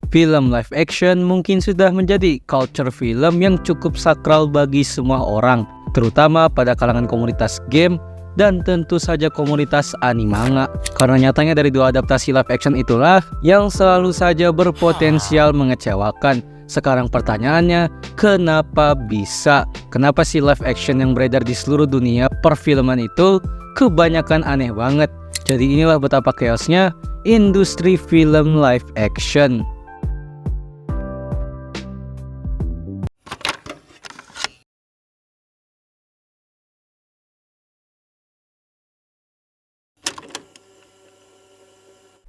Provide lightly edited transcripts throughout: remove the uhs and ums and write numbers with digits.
Film live action mungkin sudah menjadi culture film yang cukup sakral bagi semua orang, terutama pada kalangan komunitas game dan tentu saja komunitas animanga. Karena nyatanya dari dua adaptasi live action itulah yang selalu saja berpotensial mengecewakan. Sekarang pertanyaannya, kenapa bisa? Kenapa sih live action yang beredar di seluruh dunia perfilman itu kebanyakan aneh banget? Jadi inilah betapa chaosnya industri film live action.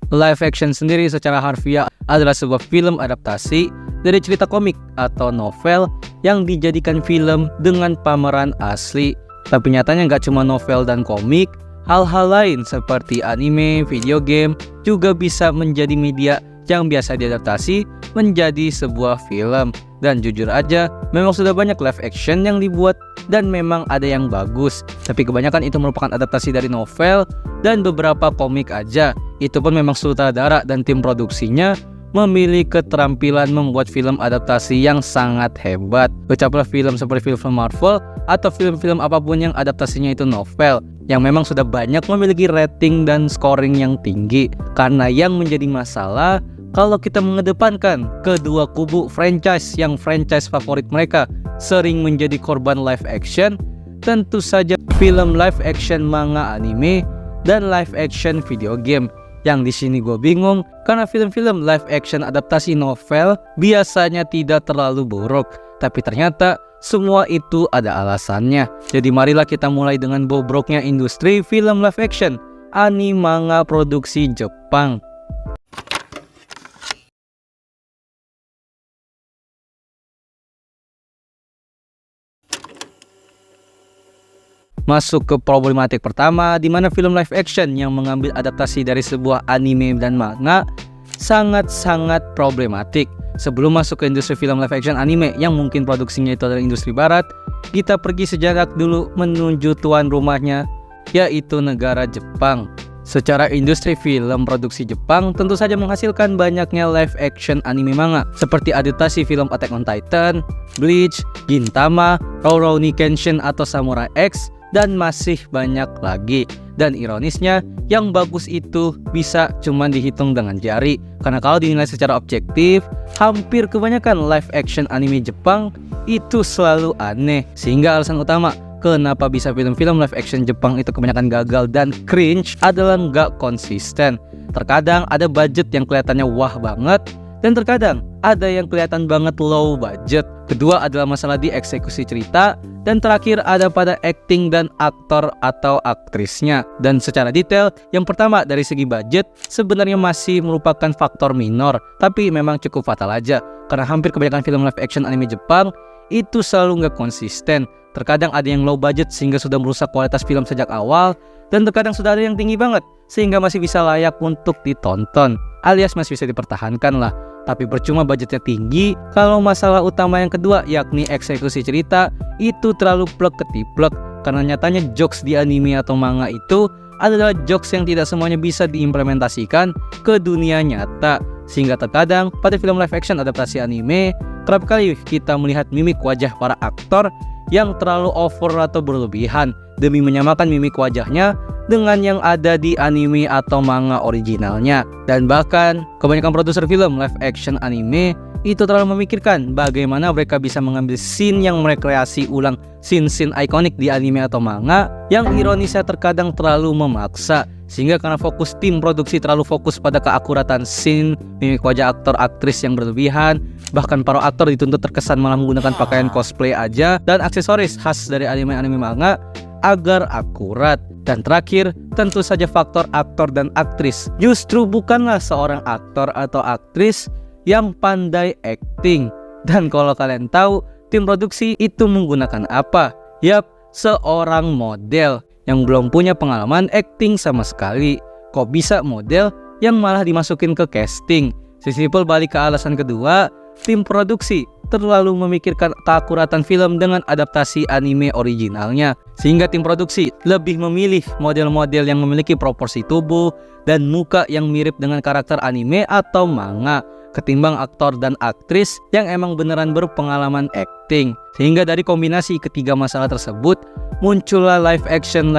Live action sendiri secara harfiah adalah sebuah film adaptasi dari cerita komik atau novel yang dijadikan film dengan pemeran asli. Tapi nyatanya nggak cuma novel dan komik, hal-hal lain seperti anime, video game juga bisa menjadi media yang biasa diadaptasi menjadi sebuah film. Dan jujur aja, memang sudah banyak live action yang dibuat dan memang ada yang bagus. Tapi kebanyakan itu merupakan adaptasi dari novel dan beberapa komik aja. Itu pun memang sutradara dan tim produksinya memiliki keterampilan membuat film adaptasi yang sangat hebat. Ucaplah film seperti film Marvel atau film-film apapun yang adaptasinya itu novel, yang memang sudah banyak memiliki rating dan scoring yang tinggi. Karena yang menjadi masalah, kalau kita mengedepankan kedua kubu franchise yang franchise favorit mereka sering menjadi korban live action, tentu saja film live action manga anime dan live action video game. Yang di sini gue bingung karena film-film live action adaptasi novel biasanya tidak terlalu buruk, tapi ternyata semua itu ada alasannya. Jadi marilah kita mulai dengan bobroknya industri film live action anime manga produksi Jepang. Masuk ke problematik pertama, di mana film live action yang mengambil adaptasi dari sebuah anime dan manga sangat-sangat problematik. Sebelum masuk ke industri film live action anime yang mungkin produksinya itu adalah industri barat, kita pergi sejenak dulu menuju tuan rumahnya, yaitu negara Jepang. Secara industri film produksi Jepang tentu saja menghasilkan banyaknya live action anime manga seperti adaptasi film Attack on Titan, Bleach, Gintama, Rurouni Kenshin atau Samurai X, dan masih banyak lagi. Dan ironisnya, yang bagus itu bisa cuma dihitung dengan jari. Karena kalau dinilai secara objektif, hampir kebanyakan live action anime Jepang itu selalu aneh. Sehingga alasan utama kenapa bisa film-film live action Jepang itu kebanyakan gagal dan cringe adalah nggak konsisten. Terkadang ada budget yang kelihatannya wah banget, dan terkadang ada yang kelihatan banget low budget. Kedua adalah masalah di eksekusi cerita, dan terakhir ada pada acting dan aktor atau aktrisnya. Dan secara detail, yang pertama dari segi budget sebenarnya masih merupakan faktor minor, tapi memang cukup fatal aja karena hampir kebanyakan film live action anime Jepang itu selalu nggak konsisten. Terkadang ada yang low budget sehingga sudah merusak kualitas film sejak awal, dan terkadang sudah ada yang tinggi banget sehingga masih bisa layak untuk ditonton, alias masih bisa dipertahankan lah. Tapi percuma budgetnya tinggi kalau masalah utama yang kedua, yakni eksekusi cerita, itu terlalu plek ketiplek. Karena nyatanya jokes di anime atau manga itu adalah jokes yang tidak semuanya bisa diimplementasikan ke dunia nyata. Sehingga terkadang pada film live action adaptasi anime, kerap kali kita melihat mimik wajah para aktor yang terlalu over atau berlebihan demi menyamakan mimik wajahnya dengan yang ada di anime atau manga originalnya. Dan bahkan kebanyakan produser film live action anime itu terlalu memikirkan bagaimana mereka bisa mengambil scene yang merekreasi ulang scene-scene ikonik di anime atau manga, yang ironisnya terkadang terlalu memaksa. Sehingga karena fokus tim produksi terlalu fokus pada keakuratan scene, mimik wajah aktor aktris yang berlebihan, bahkan para aktor dituntut terkesan malah menggunakan pakaian cosplay aja dan aksesoris khas dari anime-anime manga agar akurat. Dan terakhir, tentu saja faktor aktor dan aktris. Justru bukanlah seorang aktor atau aktris yang pandai acting. Dan kalau kalian tahu, tim produksi itu menggunakan apa? Yap, seorang model yang belum punya pengalaman acting sama sekali. Kok bisa model yang malah dimasukin ke casting? Sesimpel balik ke alasan kedua, tim produksi terlalu memikirkan keakuratan film dengan adaptasi anime originalnya, sehingga tim produksi lebih memilih model-model yang memiliki proporsi tubuh dan muka yang mirip dengan karakter anime atau manga. ketimbang aktor dan aktris yang emang beneran berpengalaman acting. Sehingga dari kombinasi ketiga masalah tersebut, muncullah live action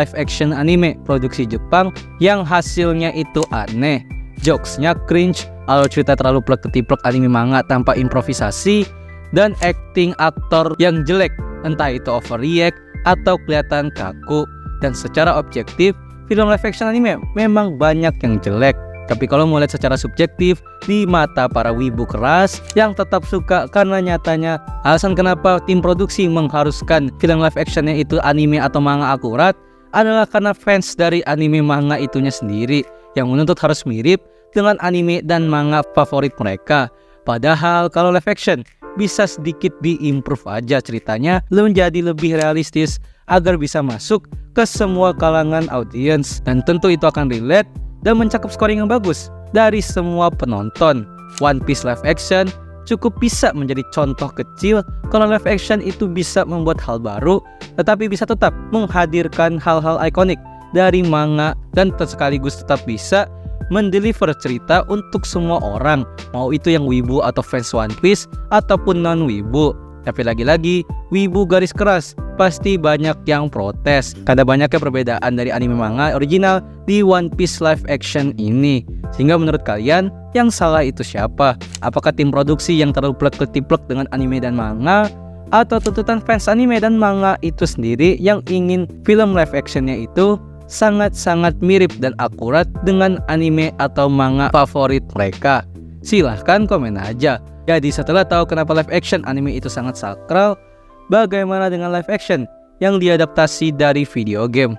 anime produksi Jepang yang hasilnya itu aneh. Jokesnya cringe, alur cerita terlalu plek-ketiplek anime manga tanpa improvisasi, dan acting aktor yang jelek, entah itu overreact atau kelihatan kaku. Dan secara objektif, film live action anime memang banyak yang jelek. Tapi kalau mau lihat secara subjektif, di mata para wibu keras yang tetap suka, karena nyatanya alasan kenapa tim produksi mengharuskan film live actionnya itu anime atau manga akurat adalah karena fans dari anime manga itunya sendiri yang menuntut harus mirip dengan anime dan manga favorit mereka. Padahal kalau live action bisa sedikit diimprove aja ceritanya menjadi lebih realistis agar bisa masuk ke semua kalangan audiens, dan tentu itu akan relate dan mencakup scoring yang bagus dari semua penonton. One Piece live action cukup bisa menjadi contoh kecil kalau live action itu bisa membuat hal baru tetapi bisa tetap menghadirkan hal-hal ikonik dari manga dan sekaligus tetap bisa mendeliver cerita untuk semua orang, mau itu yang wibu atau fans One Piece ataupun non-wibu. Tapi lagi-lagi, wibu garis keras pasti banyak yang protes karena banyaknya perbedaan dari anime manga original di One Piece live action ini. Sehingga menurut kalian, yang salah itu siapa? Apakah tim produksi yang terlalu plek-ketiplek dengan anime dan manga, atau tuntutan fans anime dan manga itu sendiri yang ingin film live actionnya itu sangat-sangat mirip dan akurat dengan anime atau manga favorit mereka? Silahkan komen aja. Jadi setelah tahu kenapa live action anime itu sangat sakral, bagaimana dengan live action yang diadaptasi dari video game?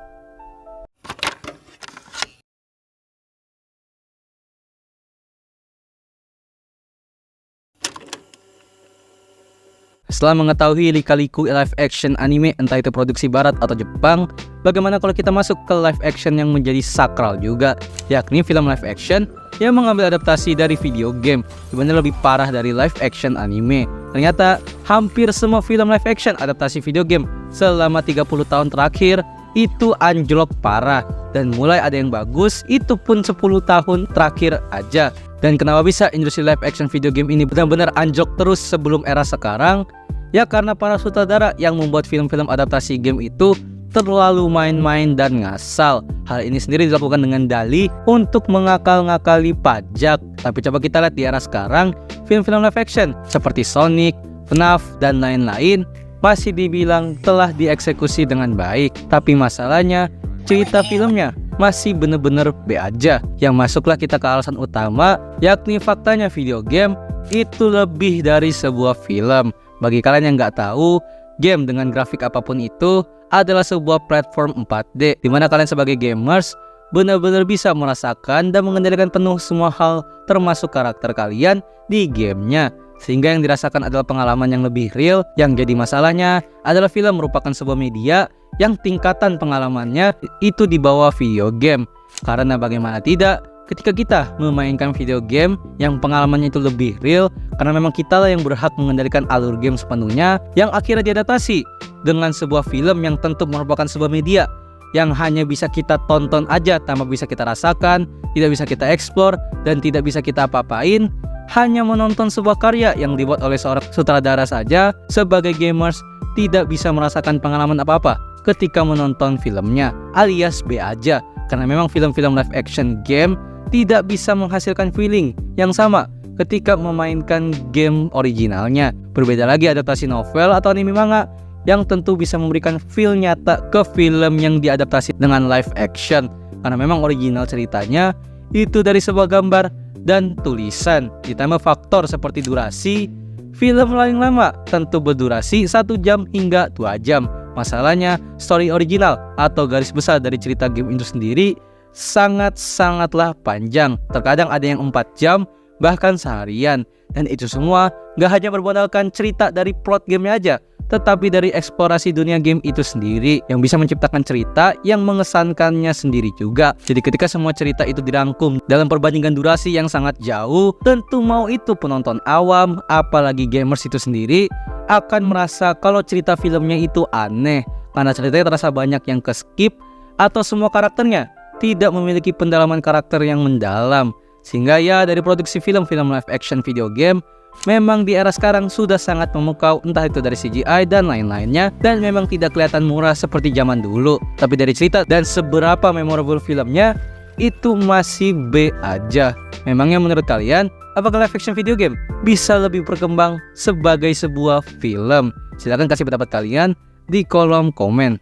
Setelah mengetahui lika-liku live action anime entah itu produksi barat atau Jepang, bagaimana kalau kita masuk ke live action yang menjadi sakral juga, yakni film live action yang mengambil adaptasi dari video game, dimana lebih parah dari live action anime. Ternyata hampir semua film live action adaptasi video game selama 30 tahun terakhir itu anjlok parah, dan mulai ada yang bagus itu pun 10 tahun terakhir aja. Dan kenapa bisa industri live action video game ini benar-benar anjlok terus sebelum era sekarang? Ya karena para sutradara yang membuat film-film adaptasi game itu terlalu main-main dan ngasal. Hal ini sendiri dilakukan dengan dalih untuk mengakal-ngakali pajak. Tapi coba kita lihat di era sekarang, film-film live action seperti Sonic, FNAF, dan lain-lain masih dibilang telah dieksekusi dengan baik. Tapi masalahnya, cerita filmnya masih bener-bener B aja. Yang masuklah kita ke alasan utama, yakni faktanya video game itu lebih dari sebuah film. Bagi kalian yang nggak tahu, game dengan grafik apapun itu adalah sebuah platform 4D, dimana kalian sebagai gamers benar-benar bisa merasakan dan mengendalikan penuh semua hal termasuk karakter kalian di gamenya. Sehingga yang dirasakan adalah pengalaman yang lebih real. Yang jadi masalahnya adalah film merupakan sebuah media yang tingkatan pengalamannya itu di bawah video game. Karena bagaimana tidak, ketika kita memainkan video game yang pengalamannya itu lebih real, karena memang kita lah yang berhak mengendalikan alur game sepenuhnya, yang akhirnya diadaptasi dengan sebuah film yang tentu merupakan sebuah media yang hanya bisa kita tonton aja tanpa bisa kita rasakan, tidak bisa kita explore, dan tidak bisa kita apa-apain. Hanya menonton sebuah karya yang dibuat oleh seorang sutradara saja, sebagai gamers tidak bisa merasakan pengalaman apa-apa ketika menonton filmnya, alias B aja. Karena memang film-film live action game tidak bisa menghasilkan feeling yang sama ketika memainkan game originalnya. Berbeda lagi adaptasi novel atau anime manga yang tentu bisa memberikan feel nyata ke film yang diadaptasi dengan live action. Karena memang original ceritanya itu dari sebuah gambar dan tulisan, ditambah faktor seperti durasi. Film paling lama tentu berdurasi 1 jam hingga 2 jam. Masalahnya, story original atau garis besar dari cerita game itu sendiri sangat-sangatlah panjang. Terkadang ada yang 4 jam, bahkan seharian. Dan itu semua gak hanya bermodalkan cerita dari plot gamenya aja, tetapi dari eksplorasi dunia game itu sendiri yang bisa menciptakan cerita yang mengesankannya sendiri juga. Jadi ketika semua cerita itu dirangkum dalam perbandingan durasi yang sangat jauh, tentu mau itu penonton awam, apalagi gamers itu sendiri, akan merasa kalau cerita filmnya itu aneh, karena ceritanya terasa banyak yang ke skip, atau semua karakternya tidak memiliki pendalaman karakter yang mendalam. Sehingga ya dari produksi film-film live action video game memang di era sekarang sudah sangat memukau, entah itu dari CGI dan lain-lainnya, dan memang tidak kelihatan murah seperti zaman dulu. Tapi dari cerita dan seberapa memorable filmnya, itu masih B aja. Memangnya menurut kalian, apakah live action video game bisa lebih berkembang sebagai sebuah film? Silahkan kasih pendapat kalian di kolom komen.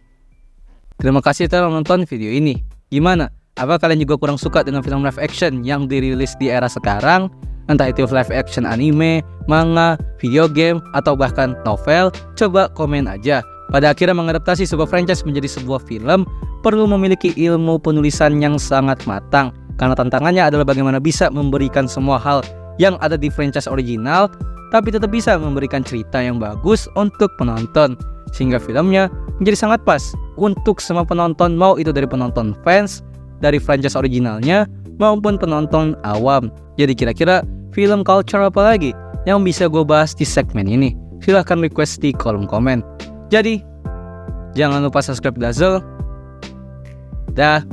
Terima kasih telah menonton video ini. Gimana? Apa kalian juga kurang suka dengan film live action yang dirilis di era sekarang? Entah itu live action anime, manga, video game, atau bahkan novel? Coba komen aja. Pada akhirnya mengadaptasi sebuah franchise menjadi sebuah film perlu memiliki ilmu penulisan yang sangat matang. Karena tantangannya adalah bagaimana bisa memberikan semua hal yang ada di franchise original, tapi tetap bisa memberikan cerita yang bagus untuk penonton. Sehingga filmnya menjadi sangat pas untuk semua penonton, mau itu dari penonton fans dari franchise originalnya maupun penonton awam. Jadi kira-kira film culture apa lagi yang bisa gue bahas di segmen ini? Silahkan request di kolom komen. Jadi jangan lupa subscribe Dazzle. Dah.